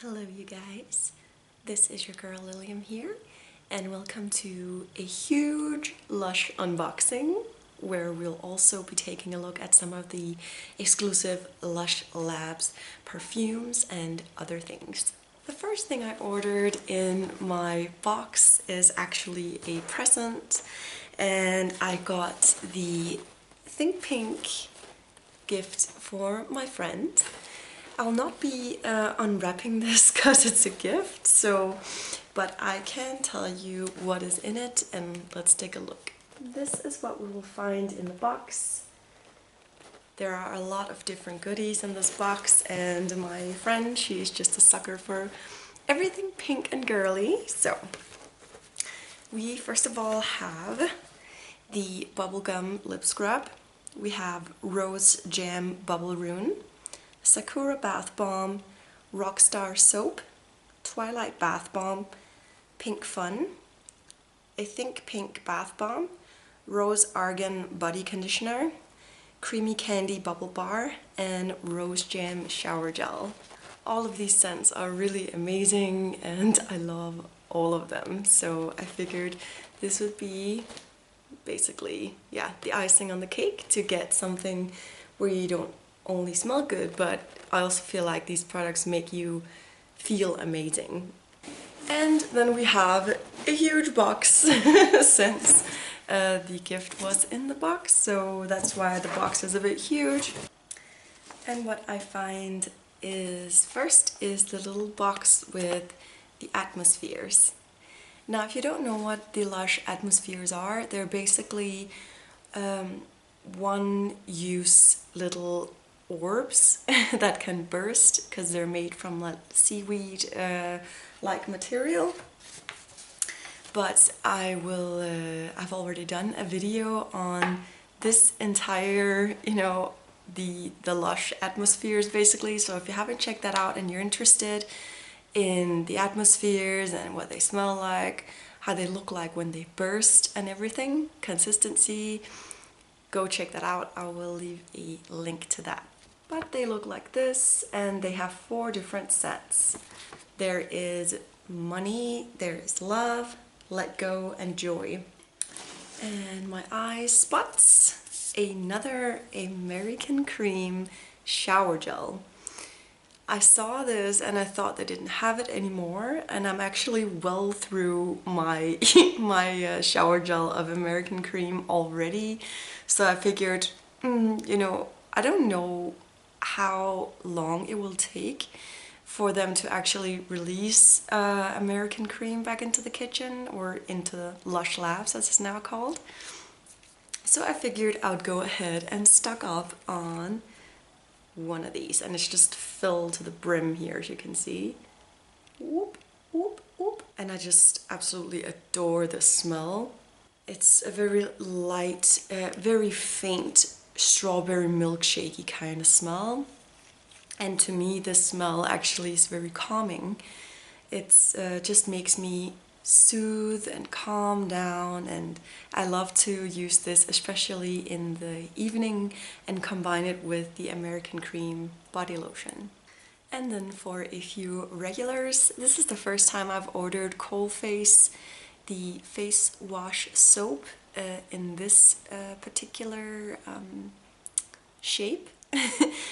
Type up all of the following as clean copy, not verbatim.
Hello you guys, this is your girl Lilium here and welcome to a huge Lush unboxing where we'll also be taking a look at some of the exclusive Lush Labs perfumes and other things. The first thing I ordered in my box is actually a present, and I got the Think Pink gift for my friend. I'll not be unwrapping this because it's a gift, but I can tell you what is in it, and let's take a look. This is what we will find in the box. There are a lot of different goodies in this box, and my friend, she's just a sucker for everything pink and girly. So we first of all have the bubblegum lip scrub. We have Rose Jam Bubble Rune, Sakura Bath Bomb, Rockstar Soap, Twilight Bath Bomb, Pink Fun, a Think Pink Bath Bomb, Rose Argan Body Conditioner, Creamy Candy Bubble Bar, and Rose Jam Shower Gel. All of these scents are really amazing and I love all of them, so I figured this would be basically, yeah, the icing on the cake to get something where you don't only smell good, but I also feel like these products make you feel amazing. And then we have a huge box since the gift was in the box, so that's why the box is a bit huge. And what I find is first is the little box with the atmospheres. Now, if you don't know what the Lush atmospheres are, they're basically one-use little orbs that can burst because they're made from like seaweed like material. But I've already done a video on this entire, the Lush atmospheres basically. So if you haven't checked that out and you're interested in the atmospheres and what they smell like, how they look like when they burst and everything, consistency, go check that out. I will leave a link to that. But they look like this, and they have 4 different scents. There is Money, there is Love, Let Go, and Joy. And my eye spots another American Cream shower gel. I saw this and I thought they didn't have it anymore, and I'm actually well through my shower gel of American Cream already, so I figured, I don't know how long it will take for them to actually release American Cream back into the kitchen, or into Lush Labs as it's now called. So I figured I would go ahead and stock up on one of these, and it's just filled to the brim here, as you can see. Whoop, whoop, whoop. And I just absolutely adore the smell. It's a very light, very faint strawberry milkshakey kind of smell, and to me this smell actually is very calming. It's just makes me soothe and calm down, and I love to use this especially in the evening and combine it with the American Cream body lotion. And then for a few regulars, this is the first time I've ordered Coalface, the face wash soap in this particular shape,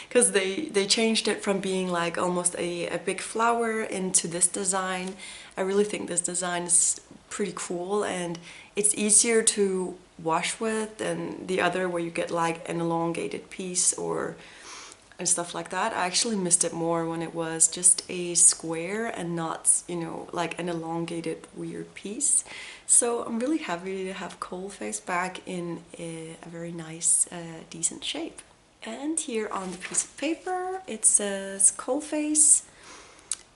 because they changed it from being like almost a big flower into this design. I really think this design is pretty cool, and it's easier to wash with than the other where you get like an elongated piece and stuff like that. I actually missed it more when it was just a square and not, like an elongated weird piece. So I'm really happy to have Coalface back in a very nice, decent shape. And here on the piece of paper it says Coalface.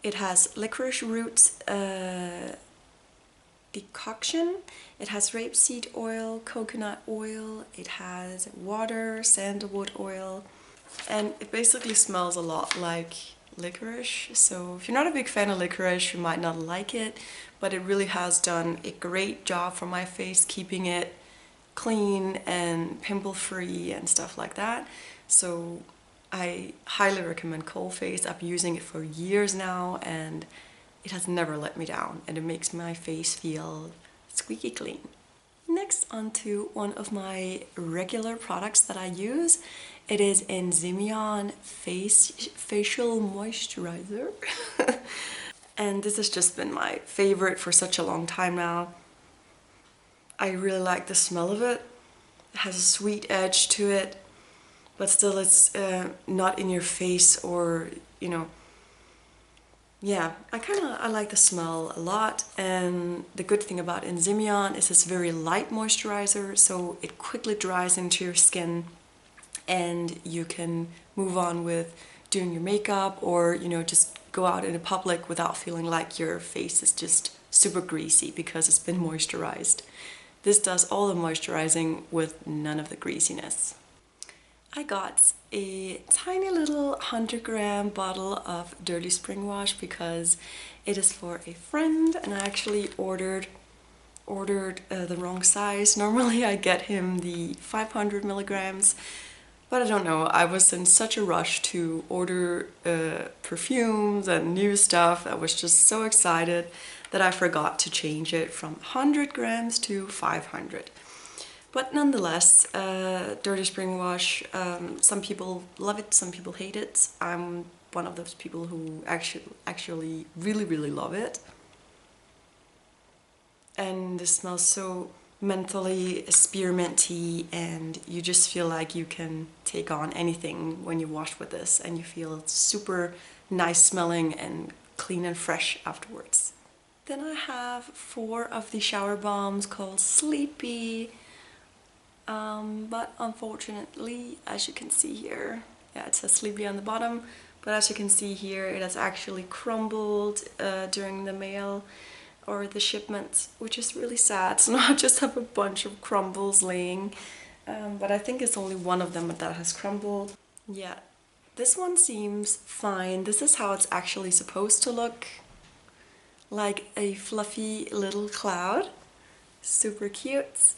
It has licorice root decoction, it has rapeseed oil, coconut oil, it has water, sandalwood oil, and it basically smells a lot like licorice. So if you're not a big fan of licorice, you might not like it, but it really has done a great job for my face, keeping it clean and pimple free and stuff like that. So I highly recommend Cold Face. I've been using it for years now and it has never let me down, and it makes my face feel squeaky clean. Next, onto one of my regular products that I use. It is Enzymion Facial Moisturizer. And this has just been my favorite for such a long time now. I really like the smell of it. It has a sweet edge to it, but still it's not in your face, or, you know, yeah, I like the smell a lot. And the good thing about Enzymion is it's very light moisturizer, so it quickly dries into your skin and you can move on with doing your makeup, or, you know, just go out in the public without feeling like your face is just super greasy because it's been moisturized. This does all the moisturizing with none of the greasiness. I got a tiny little 100-gram bottle of Dirty Spring Wash because it is for a friend, and I actually ordered the wrong size. Normally I get him the 500 milligrams, but I don't know, I was in such a rush to order perfumes and new stuff. I was just so excited that I forgot to change it from 100 grams to 500. But nonetheless, Dirty Spring Wash, some people love it, some people hate it. I'm one of those people who actually really love it. And this smells so mentally spearminty, and you just feel like you can take on anything when you wash with this, and you feel super nice smelling and clean and fresh afterwards. Then I have 4 of the shower bombs called Sleepy. But unfortunately, as you can see here, yeah, it says Sleepy on the bottom, but as you can see here, it has actually crumbled during the mail or the shipment, which is really sad. So now I just have a bunch of crumbles laying, but I think it's only one of them that has crumbled. Yeah, this one seems fine. This is how it's actually supposed to look, like a fluffy little cloud. Super cute.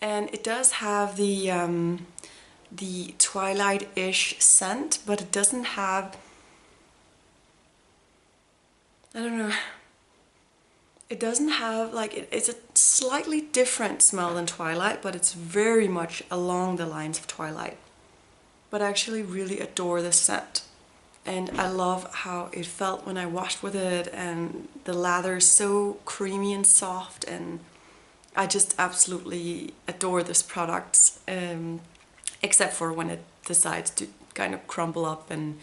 And it does have the twilight-ish scent, but it doesn't have, I don't know, it doesn't have, like, it's a slightly different smell than Twilight, but it's very much along the lines of Twilight. But I actually really adore this scent. And I love how it felt when I washed with it, and the lather is so creamy and soft, and I just absolutely adore this product, except for when it decides to kind of crumble up and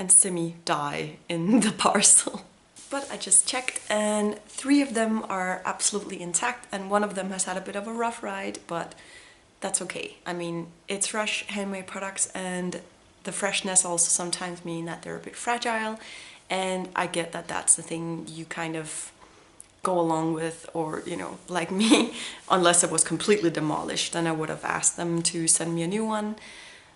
semi-die in the parcel. But I just checked, and 3 of them are absolutely intact, and one of them has had a bit of a rough ride, but that's okay. I mean, it's fresh handmade products, and the freshness also sometimes mean that they're a bit fragile, and I get that that's the thing you kind of go along with, or, you know, like me, unless it was completely demolished, then I would have asked them to send me a new one.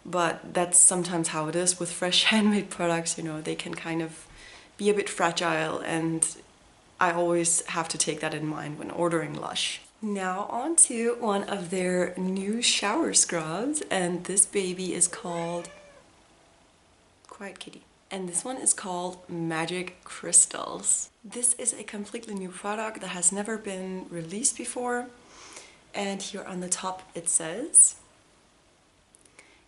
But that's sometimes how it is with fresh handmade products, you know, they can kind of be a bit fragile, and I always have to take that in mind when ordering Lush. Now on to one of their new shower scrubs, and this baby is called Quiet Kitty. And this one is called Magic Crystals. This is a completely new product that has never been released before. And here on the top it says,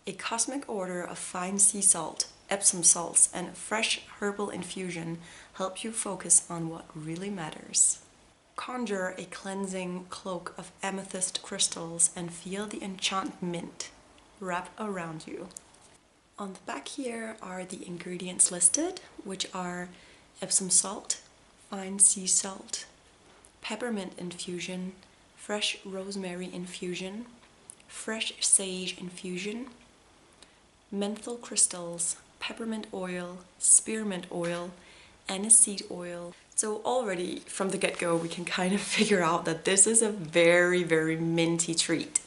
a cosmic order of fine sea salt, Epsom salts, and fresh herbal infusion help you focus on what really matters. Conjure a cleansing cloak of amethyst crystals and feel the enchantment wrap around you. On the back here are the ingredients listed, which are Epsom salt, fine sea salt, peppermint infusion, fresh rosemary infusion, fresh sage infusion, menthol crystals, peppermint oil, spearmint oil, aniseed oil. So already from the get-go we can kind of figure out that this is a very minty treat.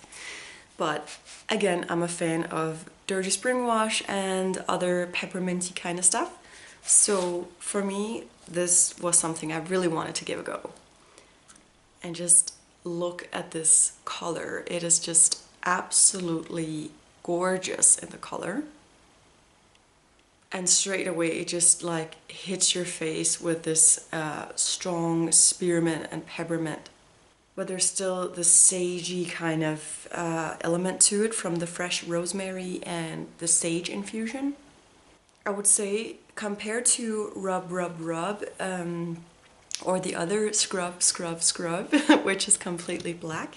But again, I'm a fan of Dirty Spring Wash and other pepperminty kind of stuff. So for me, this was something I really wanted to give a go. And just look at this color. It is just absolutely gorgeous in the color. and straight away it just like hits your face with this strong spearmint and peppermint. But there's still the sagey kind of element to it from the fresh rosemary and the sage infusion. I would say compared to Rub Rub Rub or the other Scrub Scrub Scrub, which is completely black,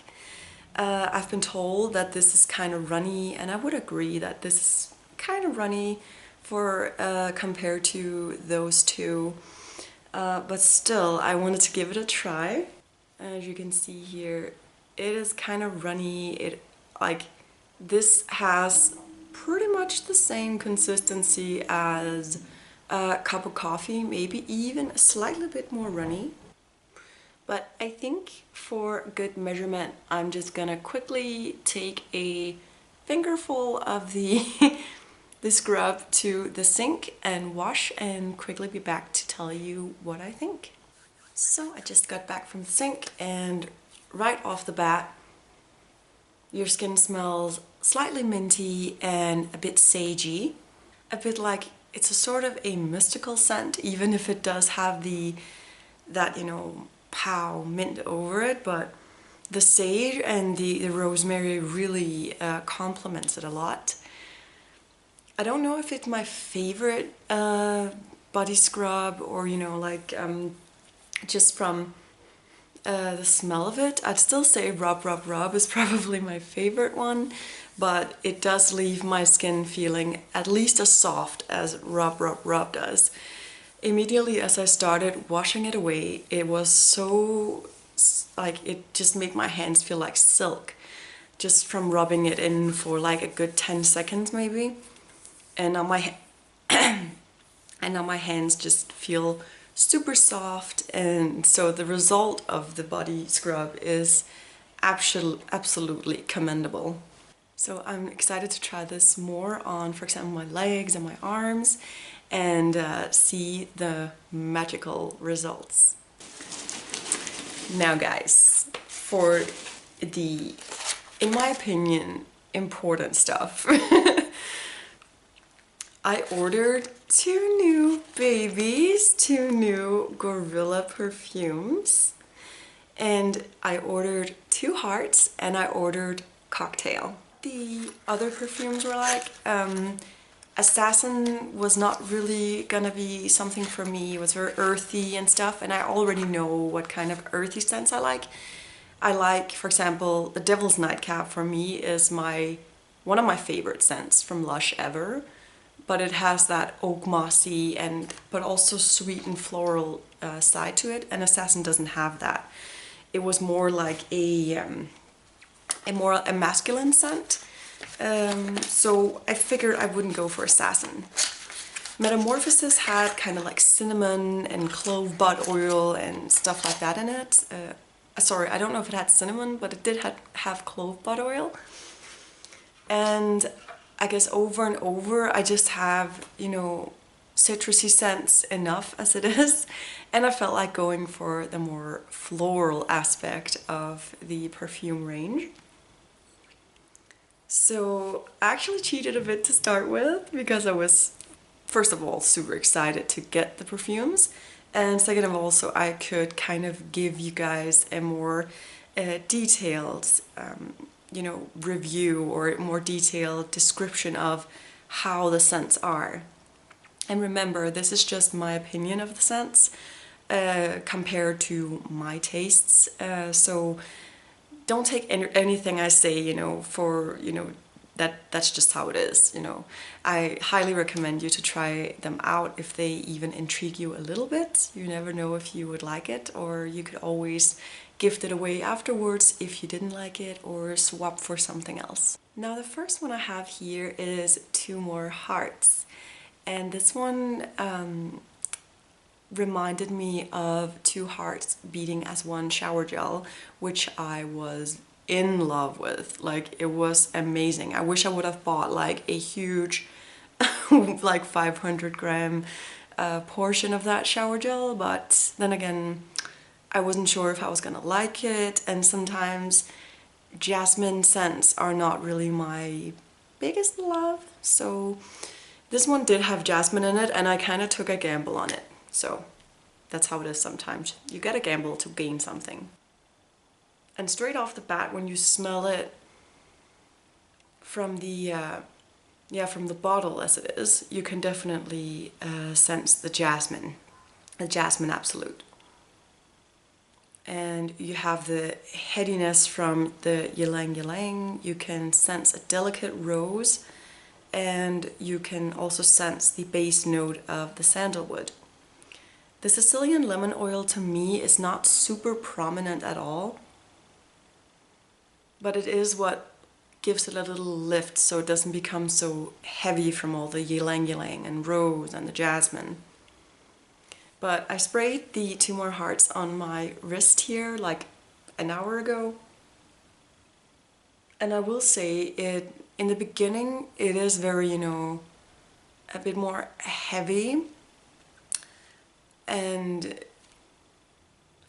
I've been told that this is kind of runny, and I would agree that this is kind of runny for compared to those two. But still, I wanted to give it a try. As you can see here, it is kind of runny. This has pretty much the same consistency as a cup of coffee, maybe even a slightly bit more runny. But I think for good measurement, I'm just gonna quickly take a fingerful of the the scrub to the sink and wash, and quickly be back to tell you what I think. So I just got back from the sink, and right off the bat, your skin smells slightly minty and a bit sagey. A bit like it's a sort of a mystical scent, even if it does have that, you know, pow mint over it, but the sage and the rosemary really complements it a lot. I don't know if it's my favorite body scrub, or, you know, like just from the smell of it. I'd still say Rub Rub Rub is probably my favorite one, but it does leave my skin feeling at least as soft as Rub Rub Rub does. Immediately as I started washing it away, it was so, like, it just made my hands feel like silk, just from rubbing it in for like a good 10 seconds maybe. And now my and now my hands just feel super soft, and so the result of the body scrub is absolutely commendable. So I'm excited to try this more on, for example, my legs and my arms, and see the magical results. Now guys, for the, in my opinion, important stuff. I ordered two new babies, two new Gorilla perfumes, and I ordered two hearts, and I ordered cocktail. The other perfumes were like, Assassin was not really gonna be something for me. It was very earthy and stuff, and I already know what kind of earthy scents I like. I like, for example, the Devil's Nightcap for me is one of my favorite scents from Lush ever. But it has that oak mossy but also sweet and floral side to it, and Assassin doesn't have that. It was more like a more masculine scent, so I figured I wouldn't go for Assassin. Metamorphosis had kind of like cinnamon and clove bud oil and stuff like that in it. Sorry, I don't know if it had cinnamon, but it did have clove bud oil. And I guess over and over, I just have, you know, citrusy scents enough as it is, and I felt like going for the more floral aspect of the perfume range. So I actually cheated a bit to start with, because I was, first of all, super excited to get the perfumes, and second of all, so I could kind of give you guys a more detailed you know, review or a more detailed description of how the scents are. And remember, this is just my opinion of the scents compared to my tastes, so don't take anything I say, you know, for, you know, that's just how it is, you know. I highly recommend you to try them out if they even intrigue you a little bit. You never know if you would like it, or you could always gift it away afterwards if you didn't like it, or swap for something else. Now the first one I have here is Two More Hearts, and this one reminded me of Two Hearts Beating as One shower gel, which I was in love with. Like, it was amazing. I wish I would have bought like a huge like 500 gram portion of that shower gel, but then again, I wasn't sure if I was gonna like it, and sometimes jasmine scents are not really my biggest love, so This one did have jasmine in it, and I kind of took a gamble on it. So that's how it is sometimes. You get a gamble to gain something. And straight off the bat, when you smell it from from the bottle as it is, you can definitely sense the jasmine absolute. And you have the headiness from the ylang ylang. You can sense a delicate rose, and you can also sense the base note of the sandalwood. The Sicilian lemon oil to me is not super prominent at all, but it is what gives it a little lift so it doesn't become so heavy from all the ylang ylang and rose and the jasmine. But I sprayed the Two More Hearts on my wrist here like an hour ago. And I will say in the beginning it is very, a bit more heavy. And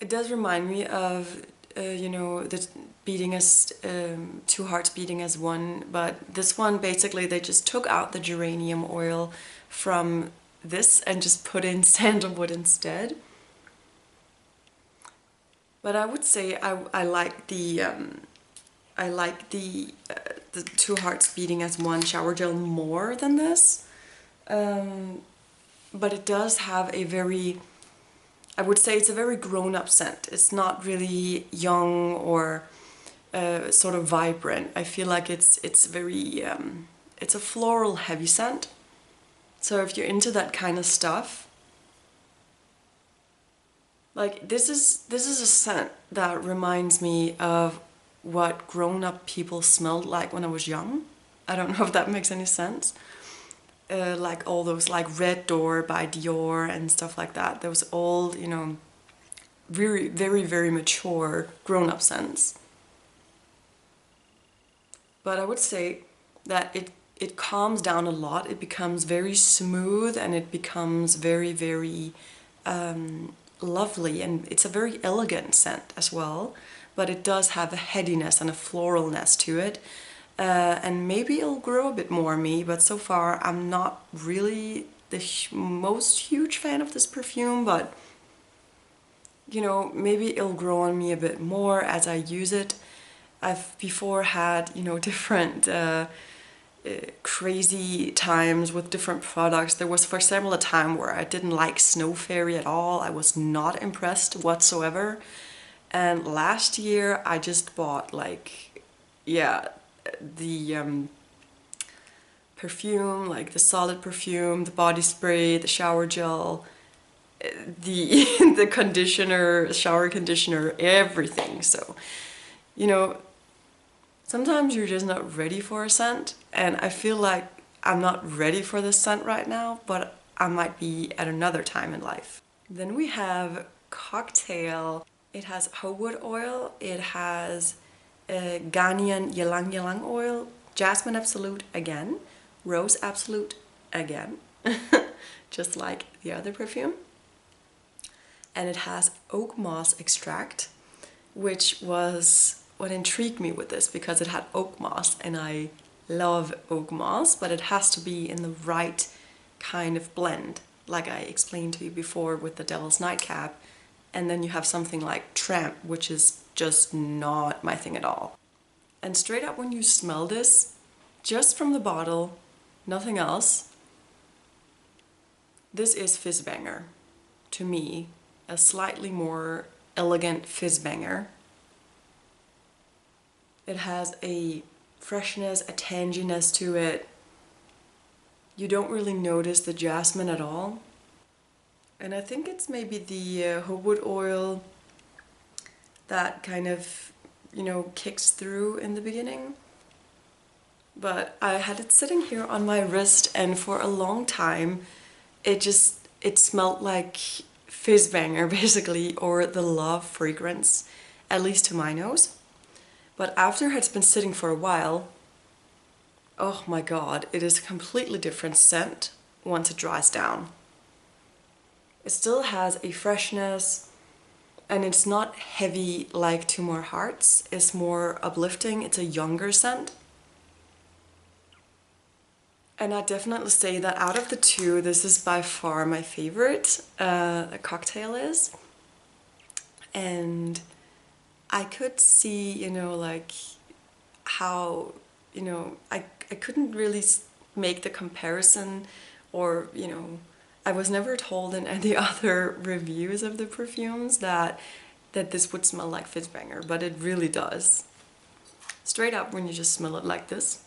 it does remind me of, the beating as two hearts beating as one. But this one, basically, they just took out the geranium oil from this and just put in sandalwood instead. But I would say I like the Two Hearts Beating as One shower gel more than this. But it does have a very, I would say it's a very grown-up scent. It's not really young or sort of vibrant. I feel like it's very, it's a floral heavy scent. So if you're into that kind of stuff, like this is a scent that reminds me of what grown-up people smelled like when I was young. I don't know if that makes any sense. Like all those like Red Door by Dior and stuff like that. Those old, very, very, very mature grown-up scents. But I would say that it calms down a lot. It becomes very smooth and it becomes very, very lovely, and it's a very elegant scent as well. But it does have a headiness and a floralness to it. And maybe it'll grow a bit more on me, but so far I'm not really the most huge fan of this perfume, but maybe it'll grow on me a bit more as I use it. I've before had, different crazy times with different products. There was, for example, a time where I didn't like Snow Fairy at all. I was not impressed whatsoever. And last year I just bought the perfume, like the solid perfume, the body spray, the shower gel, the the conditioner, shower conditioner, everything. So, sometimes you're just not ready for a scent, and I feel like I'm not ready for this scent right now, but I might be at another time in life. Then we have Cocktail. It has Howood oil, it has Ghanaian Ylang Ylang oil, Jasmine Absolute again, Rose Absolute again, just like the other perfume. And it has oak moss extract, which was what intrigued me with this, because it had oak moss and I love oak moss, but it has to be in the right kind of blend, like I explained to you before with the Devil's Nightcap. And then you have something like Tramp, which is just not my thing at all. And straight up when you smell this, just from the bottle, nothing else, this is Fizzbanger. To me, a slightly more elegant Fizzbanger. It has a freshness, a tanginess to it. You don't really notice the jasmine at all. And I think it's maybe the Howood oil that kind of, kicks through in the beginning. But I had it sitting here on my wrist, and for a long time it smelled like Fizzbanger basically, or the Love fragrance, at least to my nose. But after it's been sitting for a while, oh my god, it is a completely different scent once it dries down. It still has a freshness, and it's not heavy like Two More Hearts. It's more uplifting. It's a younger scent. And I definitely say that out of the two, this is by far my favorite. A cocktail is. And I could see, you know, like how, you know, I couldn't really make the comparison, or, you know, I was never told in any other reviews of the perfumes that this would smell like Fizzbanger, but it really does. Straight up, when you just smell it like this,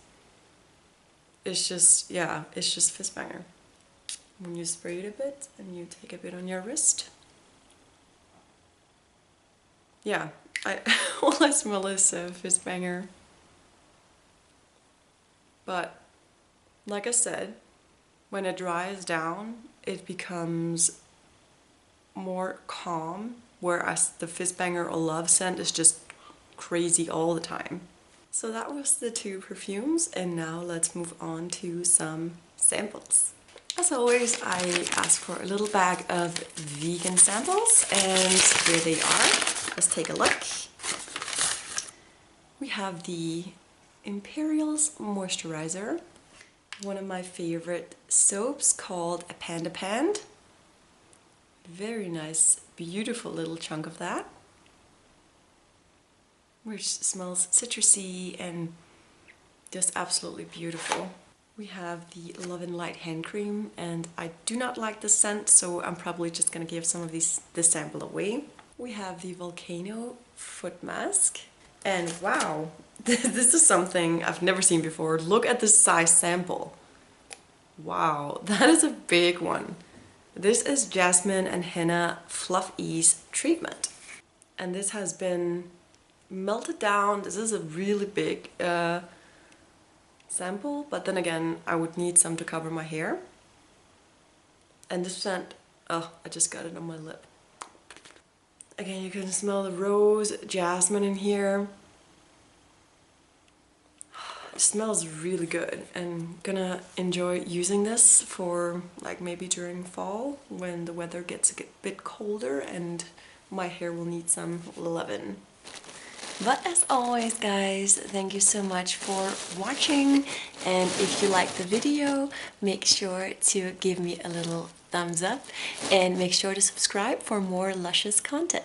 it's just, yeah, it's just Fizzbanger. When you spray it a bit and you take a bit on your wrist. Yeah, all I smell is Fizzbanger. But like I said, when it dries down, it becomes more calm, whereas the Fizzbanger or Love scent is just crazy all the time. So that was the two perfumes, and now let's move on to some samples. As always, I ask for a little bag of vegan samples, and here they are. Let's take a look. We have the Imperial's moisturizer, one of my favorite soaps called a Panda Pand. Very nice, beautiful little chunk of that, which smells citrusy and just absolutely beautiful. We have the Love and Light hand cream, and I do not like the scent, so I'm probably just gonna give some of this sample away. We have the Volcano foot mask, and wow, this is something I've never seen before. Look at this size sample. Wow, that is a big one. This is Jasmine and Henna Fluff Ease treatment, and this has been melted down. This is a really big sample, but then again, I would need some to cover my hair. And this scent, oh, I just got it on my lip. Again, you can smell the rose, jasmine in here. It smells really good, and gonna enjoy using this for like maybe during fall when the weather gets a bit colder and my hair will need some lovin'. But as always, guys, thank you so much for watching, and if you liked the video, make sure to give me a little thumbs up and make sure to subscribe for more luscious content.